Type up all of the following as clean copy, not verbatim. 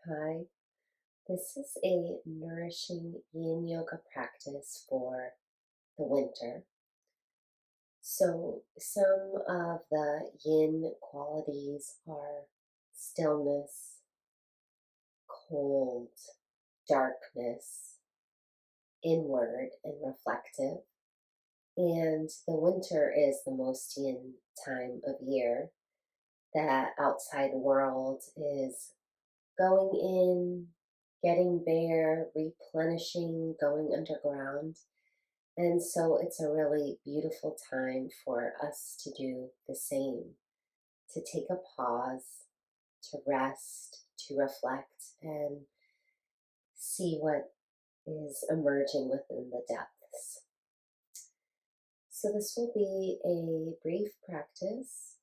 Hi, this is a nourishing Yin Yoga practice for the winter. So, some of the Yin qualities are stillness, cold, darkness, inward, and reflective. And the winter is the most Yin time of year. The outside world is going in, getting bare, replenishing, going underground. And so it's a really beautiful time for us to do the same, to take a pause, to rest, to reflect, and see what is emerging within the depths. So this will be a brief practice.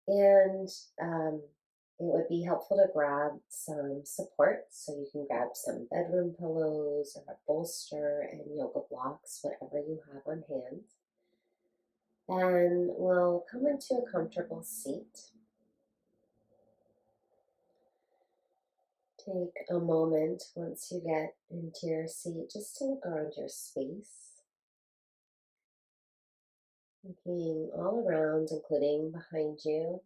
And um, it would be helpful to grab some support. So you can grab some bedroom pillows or a bolster and yoga blocks, whatever you have on hand. And we'll come into a comfortable seat. Take a moment once you get into your seat just to look around your space, looking all around, including behind you.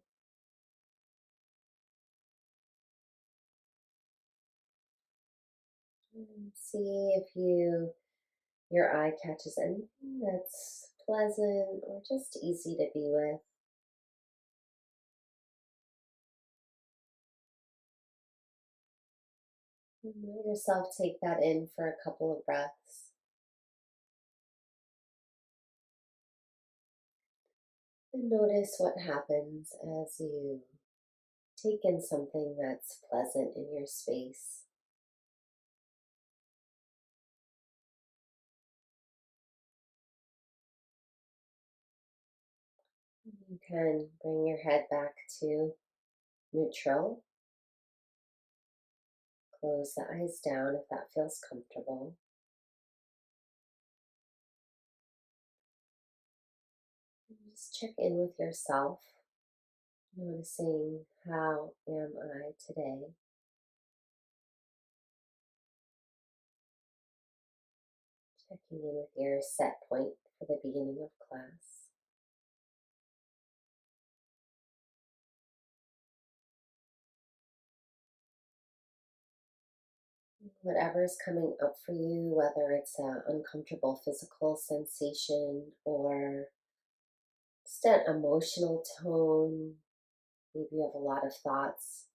And see if your eye catches anything that's pleasant or just easy to be with. And let yourself take that in for a couple of breaths. And notice what happens as you take in something that's pleasant in your space. You can bring your head back to neutral. Close the eyes down if that feels comfortable. And just check in with yourself, noticing how am I today? Checking in with your set point for the beginning of class. Whatever's coming up for you, whether it's an uncomfortable physical sensation or just an emotional tone, maybe you have a lot of thoughts,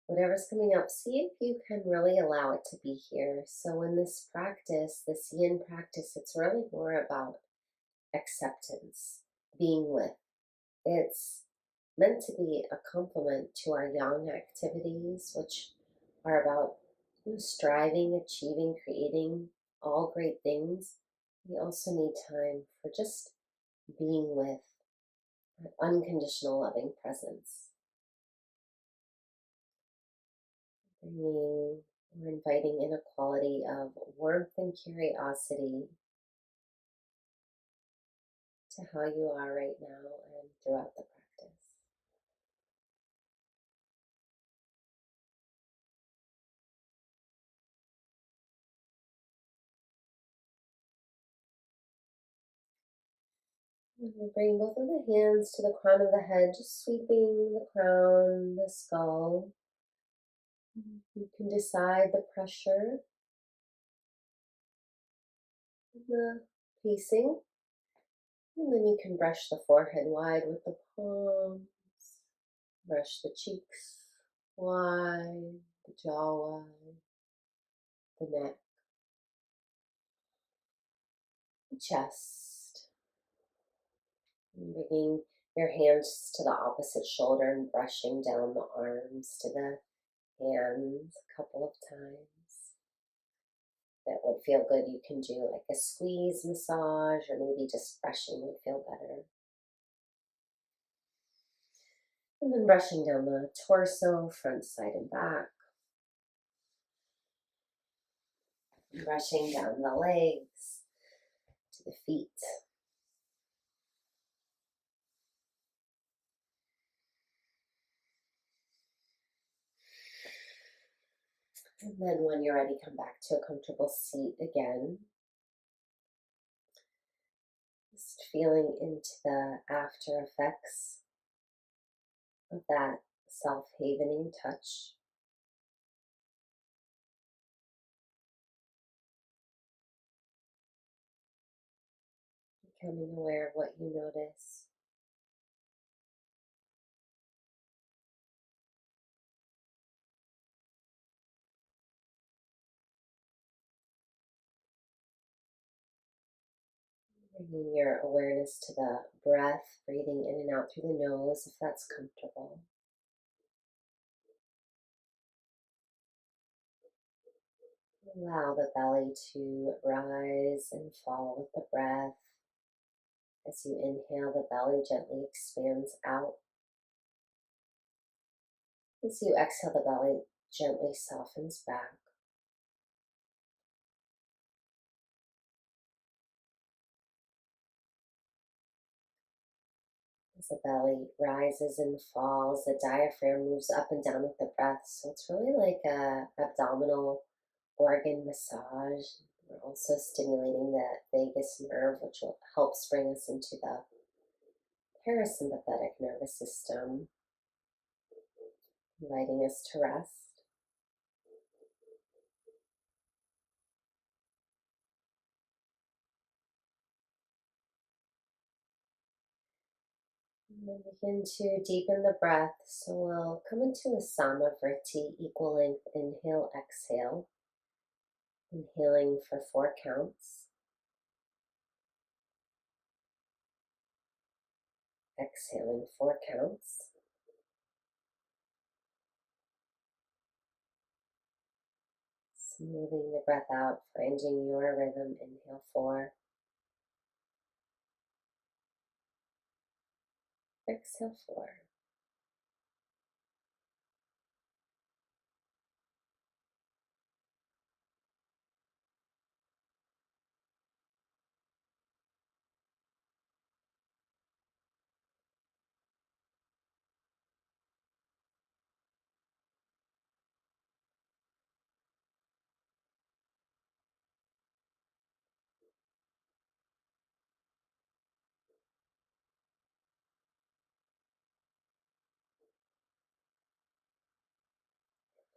whatever's coming up, see if you can really allow it to be here. So, in this practice, this yin practice, it's really more about acceptance, being with. It's meant to be a complement to our yang activities, which are about striving, achieving, creating all great things. We also need time for just being with that unconditional loving presence. Bringing or inviting in a quality of warmth and curiosity to how you are right now and throughout the practice. And we'll bring both of the hands to the crown of the head, just sweeping the crown, the skull. You can decide the pressure, the pacing, and then you can brush the forehead wide with the palms, brush the cheeks wide, the jaw wide, the neck, the chest, and bringing your hands to the opposite shoulder and brushing down the arms to the hands a couple of times. That would feel good. You can do like a squeeze massage, or maybe just brushing would feel better. And then brushing down the torso, front, side, and back. Brushing down the legs to the feet. And then when you're ready, come back to a comfortable seat again. Just feeling into the after effects of that self-havening touch. Becoming aware of what you notice. Bringing your awareness to the breath, breathing in and out through the nose if that's comfortable. Allow the belly to rise and fall with the breath. As you inhale, the belly gently expands out. As you exhale, the belly gently softens back. As the belly rises and falls, the diaphragm moves up and down with the breath. So it's really like a abdominal organ massage. We're also stimulating the vagus nerve, which will help bring us into the parasympathetic nervous system, inviting us to rest. And then begin to deepen the breath. So we'll come into a Samavriti, equal length inhale, exhale. Inhaling for 4 counts. Exhaling 4 counts. Smoothing the breath out, finding your rhythm. Inhale 4. Exhale 4.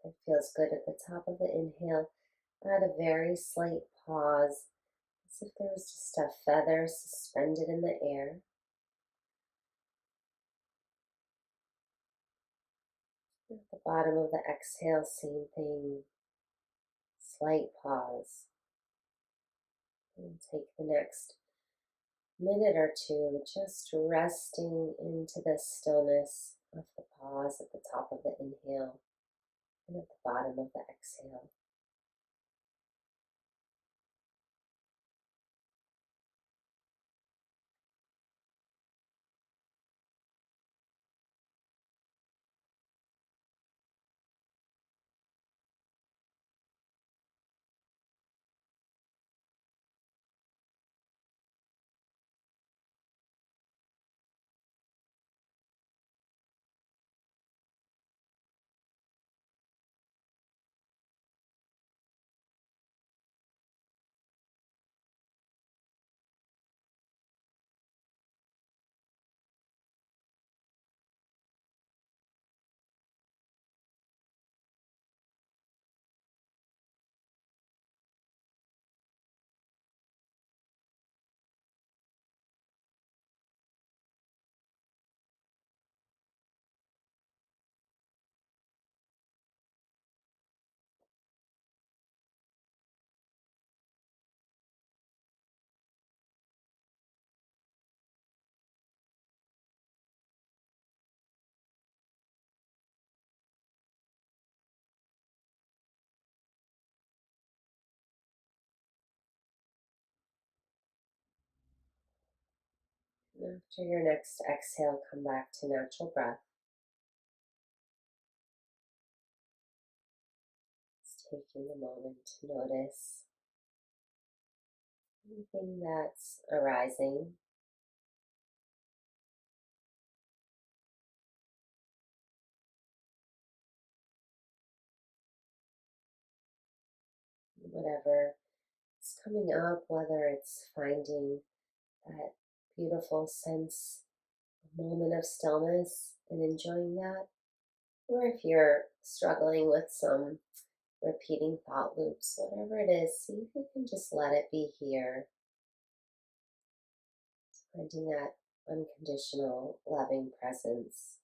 It feels good at the top of the inhale. Add a very slight pause, as if there was just a feather suspended in the air. At the bottom of the exhale, same thing. Slight pause. And take the next minute or two just resting into the stillness of the pause at the top of the inhale and at the bottom of the exhale. And after your next exhale, come back to natural breath. Just taking a moment to notice anything that's arising. whatever is coming up, whether it's finding that beautiful sense, moment of stillness and enjoying that, or if you're struggling with some repeating thought loops, whatever it is, see if you can just let it be here, finding that unconditional, loving presence,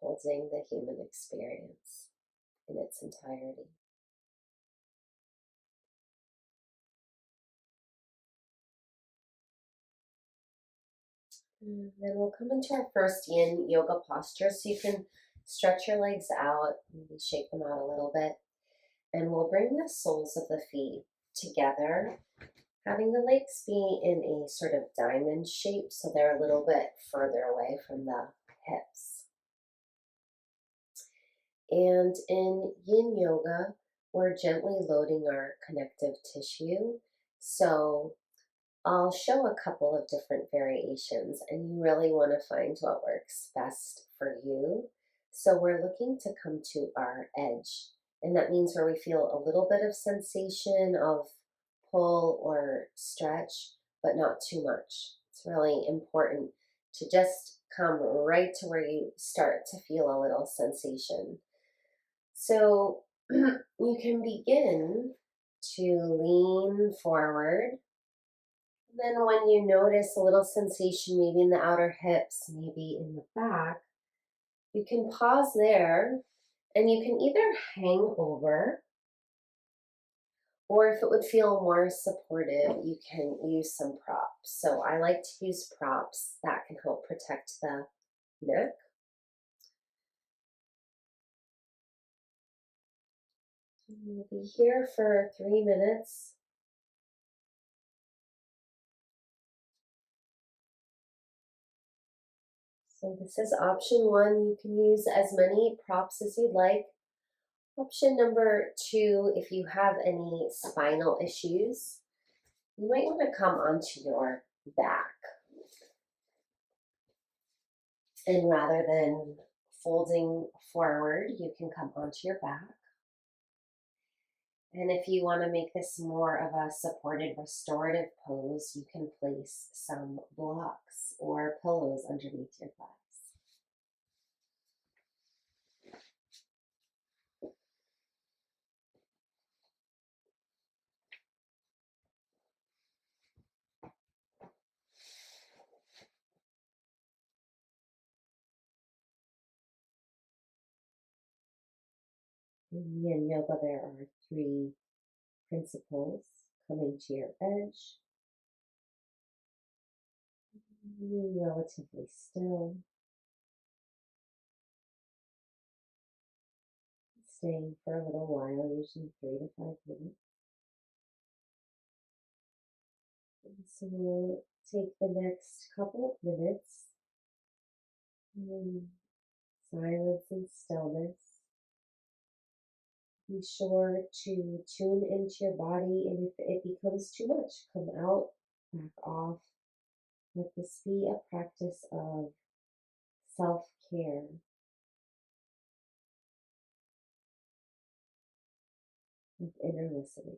holding the human experience in its entirety. And then we'll come into our first Yin Yoga posture, so you can stretch your legs out, maybe shake them out a little bit, and we'll bring the soles of the feet together, having the legs be in a sort of diamond shape so they're a little bit further away from the hips. And in Yin Yoga, we're gently loading our connective tissue. So I'll show a couple of different variations, and you really want to find what works best for you. So we're looking to come to our edge, and that means where we feel a little bit of sensation of pull or stretch, but not too much. It's really important to just come right to where you start to feel a little sensation. So you can begin to lean forward. Then when you notice a little sensation, maybe in the outer hips, maybe in the back, you can pause there, and you can either hang over, or if it would feel more supportive, you can use some props. So I like to use props that can help protect the neck. We'll be here for 3 minutes. So this is option one. You can use as many props as you'd like. Option number two, if you have any spinal issues, you might want to come onto your back. And rather than folding forward, you can come onto your back. And if you want to make this more of a supported restorative pose, you can place some blocks or pillows underneath your thighs. In Yin Yoga, there are 3 principles: coming to your edge, being relatively still, staying for a little while, usually 3 to 5 minutes. And so we'll take the next couple of minutes in silence and stillness. Be sure to tune into your body, and if it becomes too much, come out, back off. Let this be a practice of self-care. With inner listening.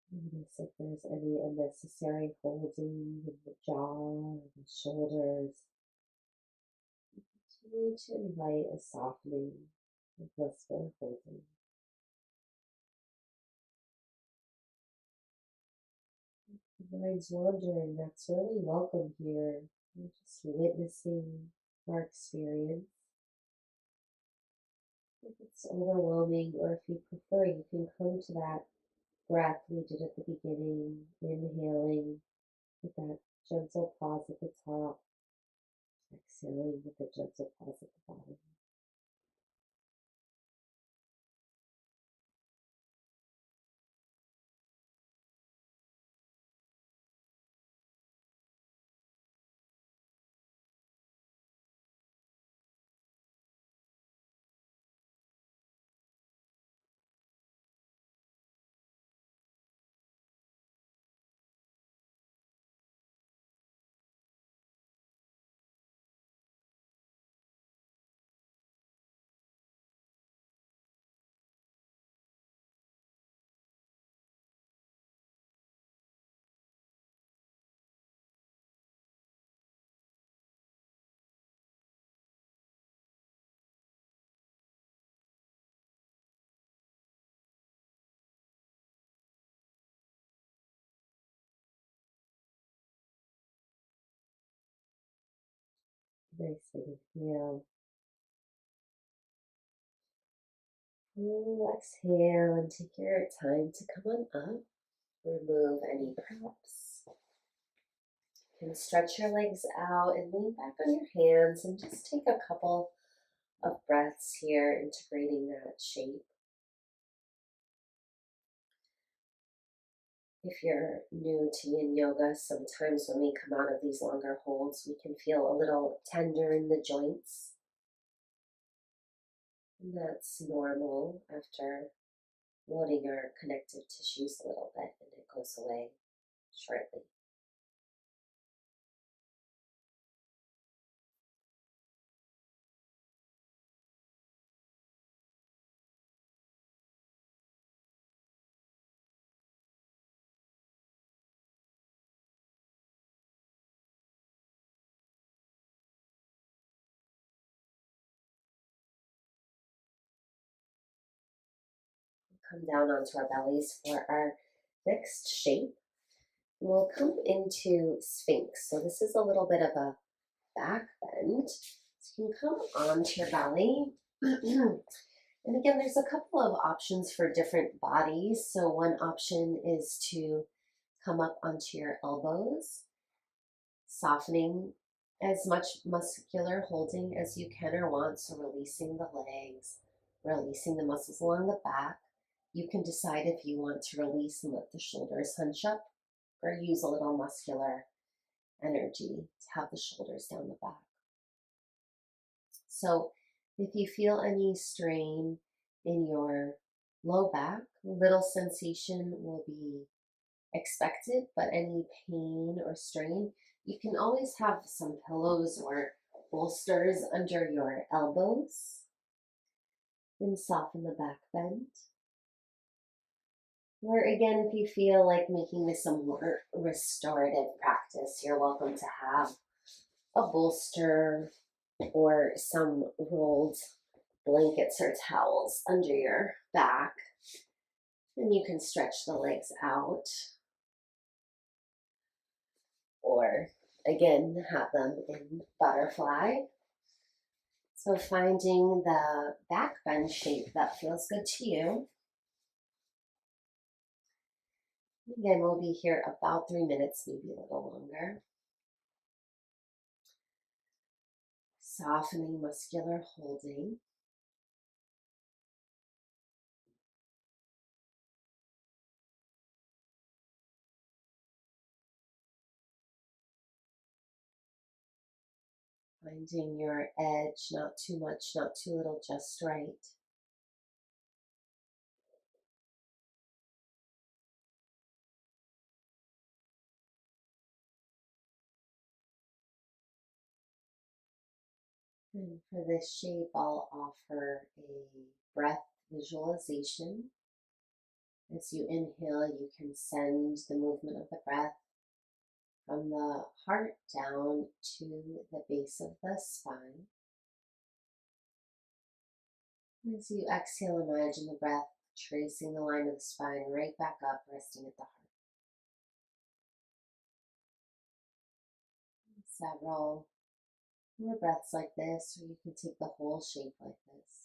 Notice if there's any unnecessary holding in the jaw or the shoulders. Continue to invite a softening of blissful holding. If the mind's wandering, that's really welcome here. You're just witnessing our experience. If it's overwhelming, or if you prefer, you can come to that breath we did at the beginning, inhaling with that gentle pause at the top, exhaling with a gentle pause at the bottom. Nice inhale. Exhale and take your time to come on up. Remove any props. You can stretch your legs out and lean back on your hands and just take a couple of breaths here, integrating that shape. If you're new to Yin Yoga, sometimes when we come out of these longer holds, we can feel a little tender in the joints. And that's normal after loading our connective tissues a little bit, and it goes away shortly. Come down onto our bellies for our next shape. We'll come into Sphinx. So this is a little bit of a back bend. So you can come onto your belly. And again, there's a couple of options for different bodies. So one option is to come up onto your elbows, softening as much muscular holding as you can or want. So releasing the legs, releasing the muscles along the back. You can decide if you want to release and let the shoulders hunch up, or use a little muscular energy to have the shoulders down the back. So if you feel any strain in your low back, little sensation will be expected, but any pain or strain, you can always have some pillows or bolsters under your elbows and soften the back bend. Or again, if you feel like making this a more restorative practice, you're welcome to have a bolster or some rolled blankets or towels under your back. And you can stretch the legs out, or again, have them in butterfly. So finding the back bend shape that feels good to you. Again, we'll be here about 3 minutes, maybe a little longer. Softening muscular holding. Finding your edge, not too much, not too little, just right. And for this shape, I'll offer a breath visualization. As you inhale, you can send the movement of the breath from the heart down to the base of the spine. As you exhale, imagine the breath tracing the line of the spine right back up, resting at the heart. Several more breaths like this, or you can take the whole shape like this.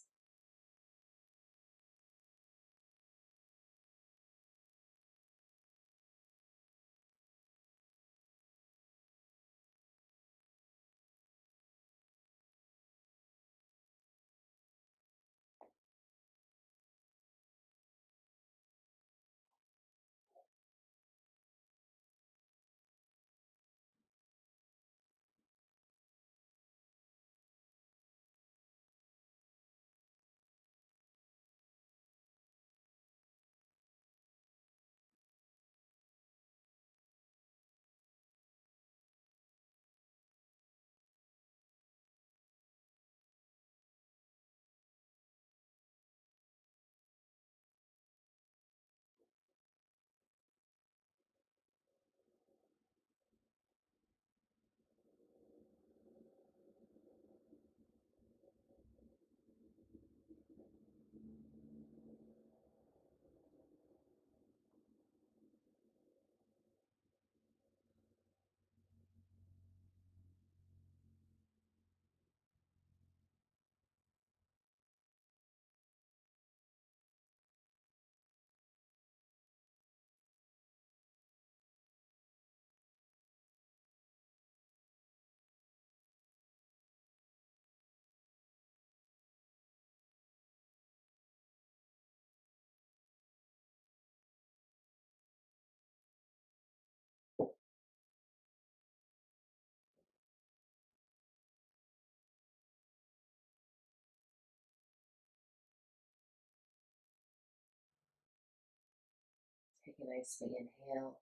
Take a nice big inhale.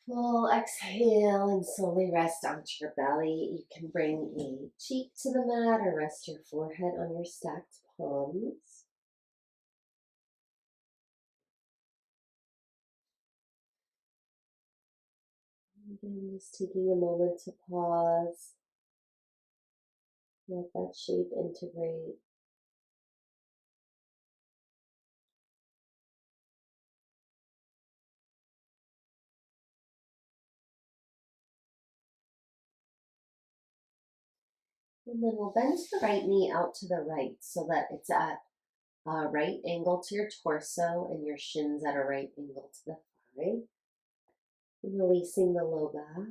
Full exhale and slowly rest onto your belly. You can bring a cheek to the mat or rest your forehead on your stacked palms. Again, just taking a moment to pause. Let that shape integrate. And then we'll bend the right knee out to the right so that it's at a right angle to your torso and your shins at a right angle to the thigh. Releasing the low back.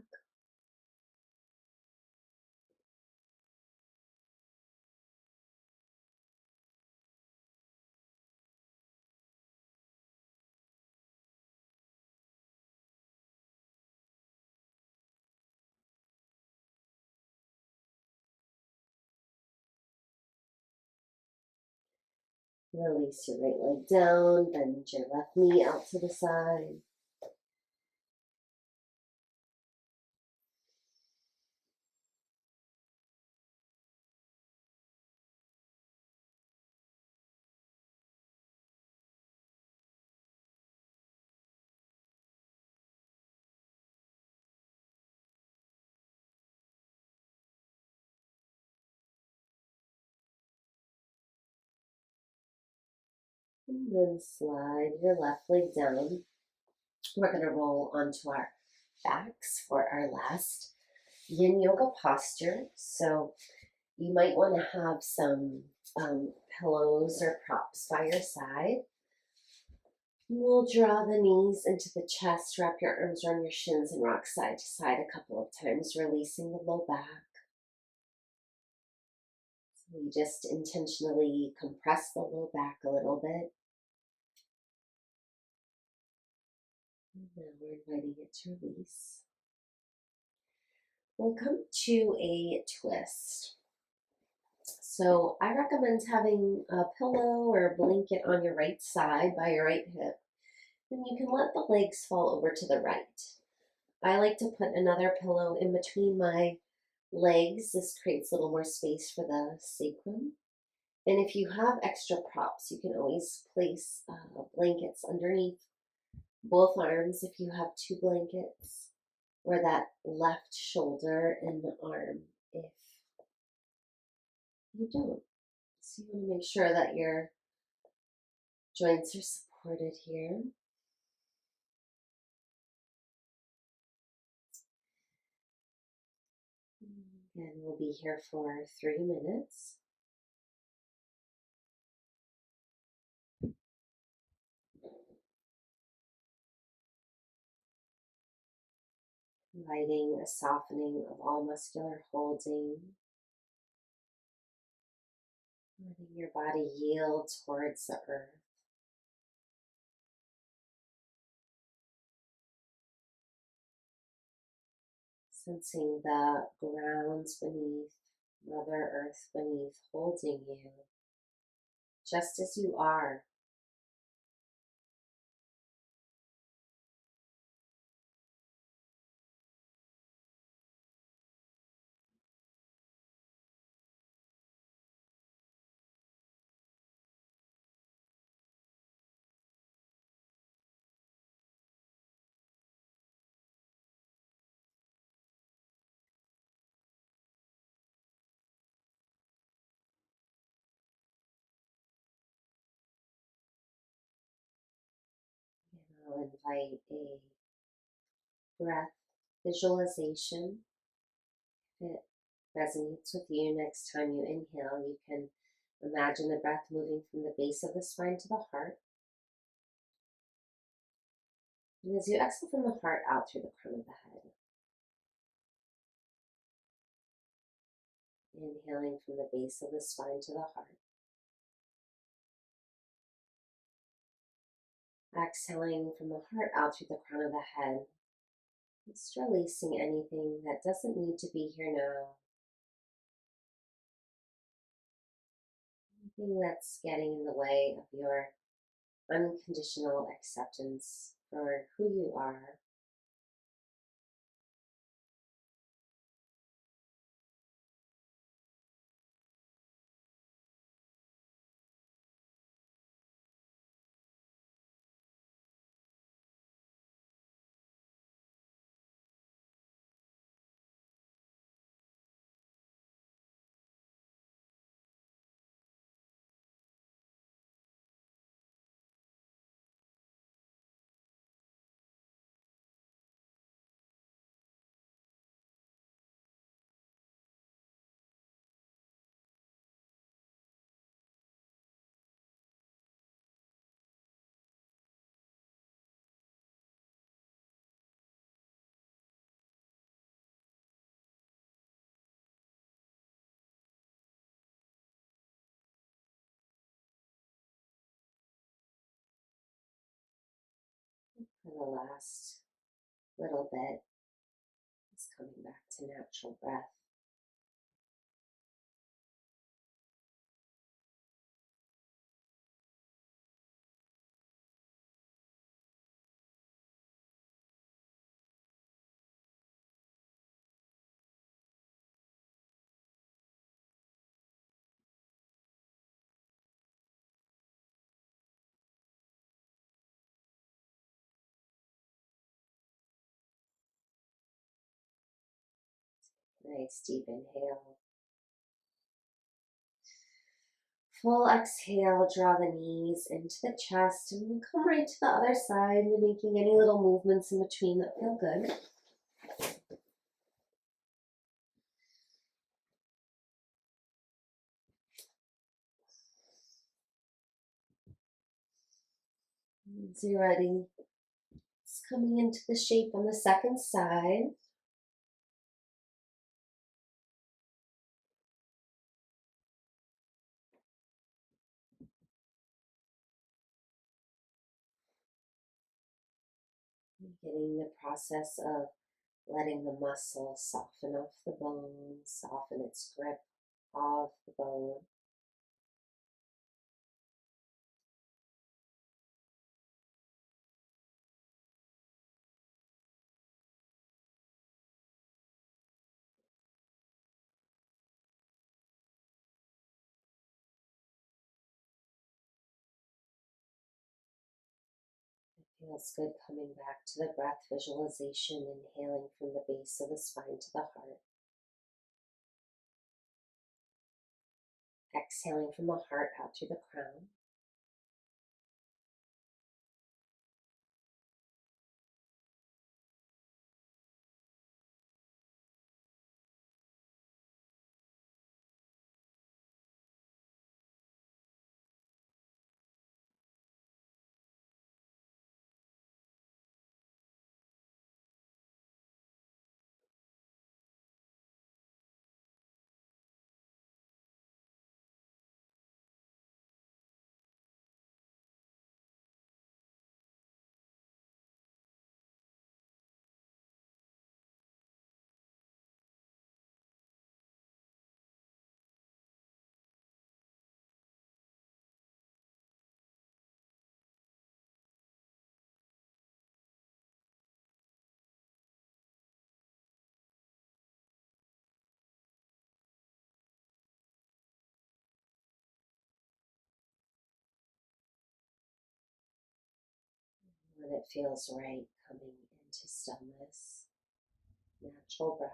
Release your right leg down, bend your left knee out to the side. And then slide your left leg down. We're going to roll onto our backs for our last Yin Yoga posture. So you might want to have some pillows or props by your side. We'll draw the knees into the chest, wrap your arms around your shins, and rock side to side a couple of times, releasing the low back. So we just intentionally compress the low back a little bit. And now we're inviting it to release. We'll come to a twist. So I recommend having a pillow or a blanket on your right side by your right hip. And you can let the legs fall over to the right. I like to put another pillow in between my legs. This creates a little more space for the sacrum. And if you have extra props, you can always place blankets underneath both arms if you have two blankets, or that left shoulder and the arm if you don't. So you want to make sure that your joints are supported here. And we'll be here for 3 minutes. Inviting a softening of all muscular holding, letting your body yield towards the earth. Sensing the grounds beneath, Mother Earth beneath, holding you just as you are. And I'll invite a breath visualization. If it resonates with you, next time you inhale, you can imagine the breath moving from the base of the spine to the heart. And as you exhale from the heart out through the crown of the head, inhaling from the base of the spine to the heart. Exhaling from the heart out through the crown of the head. Just releasing anything that doesn't need to be here now. Anything that's getting in the way of your unconditional acceptance for who you are. For the last little bit, just coming back to natural breath. Nice deep inhale. Full exhale, draw the knees into the chest, and we'll come right to the other side, and making any little movements in between that feel good. Once you're ready, it's coming into the shape on the second side. Beginning the process of letting the muscle soften off the bone, soften its grip off the bone. Feels good coming back to the breath visualization, inhaling from the base of the spine to the heart, exhaling from the heart out through the crown. When it feels right, coming into stillness, natural breath.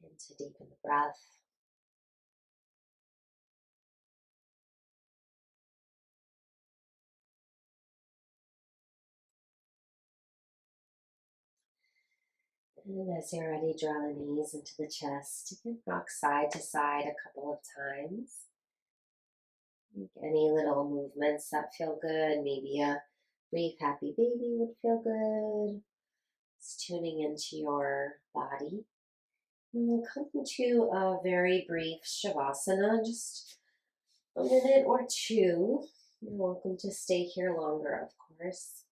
Begin to deepen the breath. And as you're ready, draw the knees into the chest. You can rock side to side a couple of times. Make any little movements that feel good. Maybe a brief happy baby would feel good. It's tuning into your body. And we'll come into a very brief shavasana, just a minute or two. You're welcome to stay here longer, of course.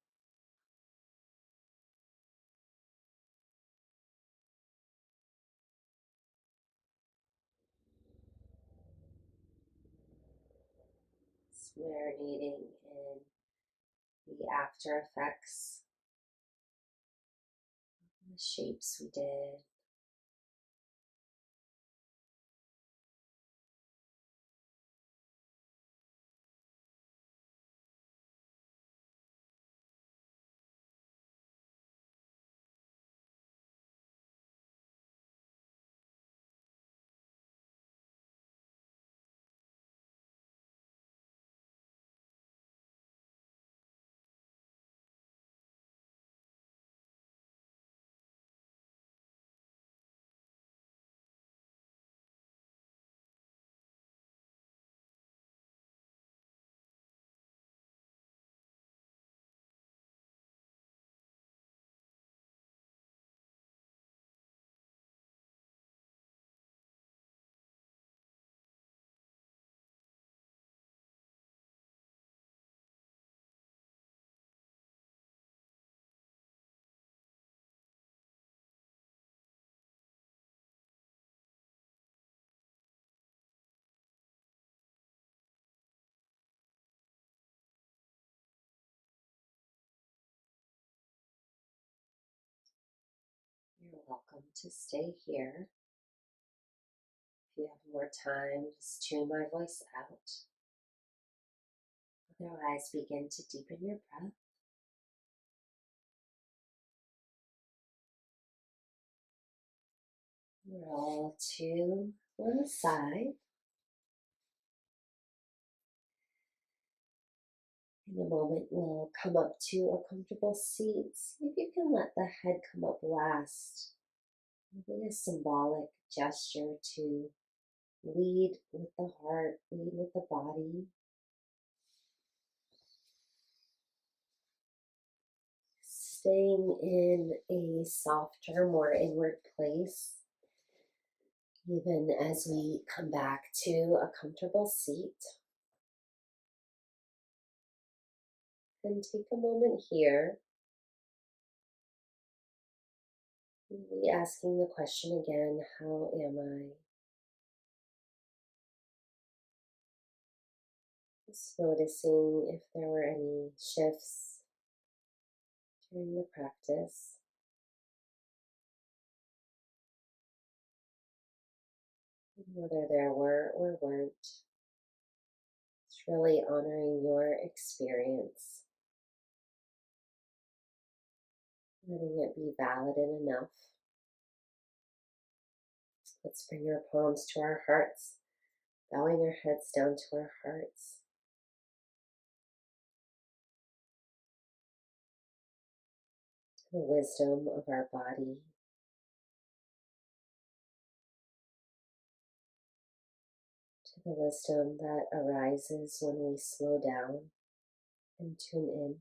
Just marinating in the after effects, the shapes we did. welcome to stay here. If you have more time, just tune my voice out. Otherwise, begin to deepen your breath. Roll to one side. In a moment, we'll come up to a comfortable seat. See if you can let the head come up last. Maybe a symbolic gesture to lead with the heart, lead with the body. Staying in a softer, more inward place, even as we come back to a comfortable seat. And take a moment here, maybe asking the question again, how am I? Just noticing if there were any shifts during the practice. Whether there were or weren't. It's really honoring your experience, letting it be valid and enough. Let's bring our palms to our hearts, bowing our heads down to our hearts. To the wisdom of our body, to the wisdom that arises when we slow down and tune in.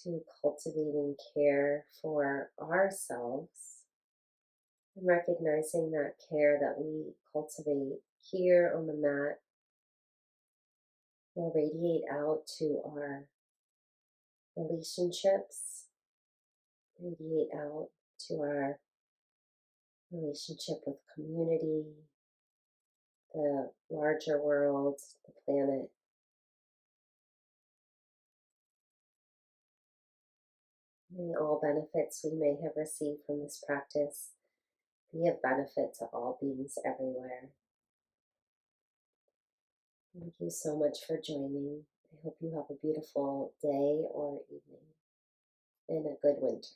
To cultivating care for ourselves and recognizing that care that we cultivate here on the mat will radiate out to our relationships, radiate out to our relationship with community, the larger world, the planet. May all benefits we may have received from this practice be of benefit to all beings everywhere. Thank you so much for joining. I hope you have a beautiful day or evening and a good winter.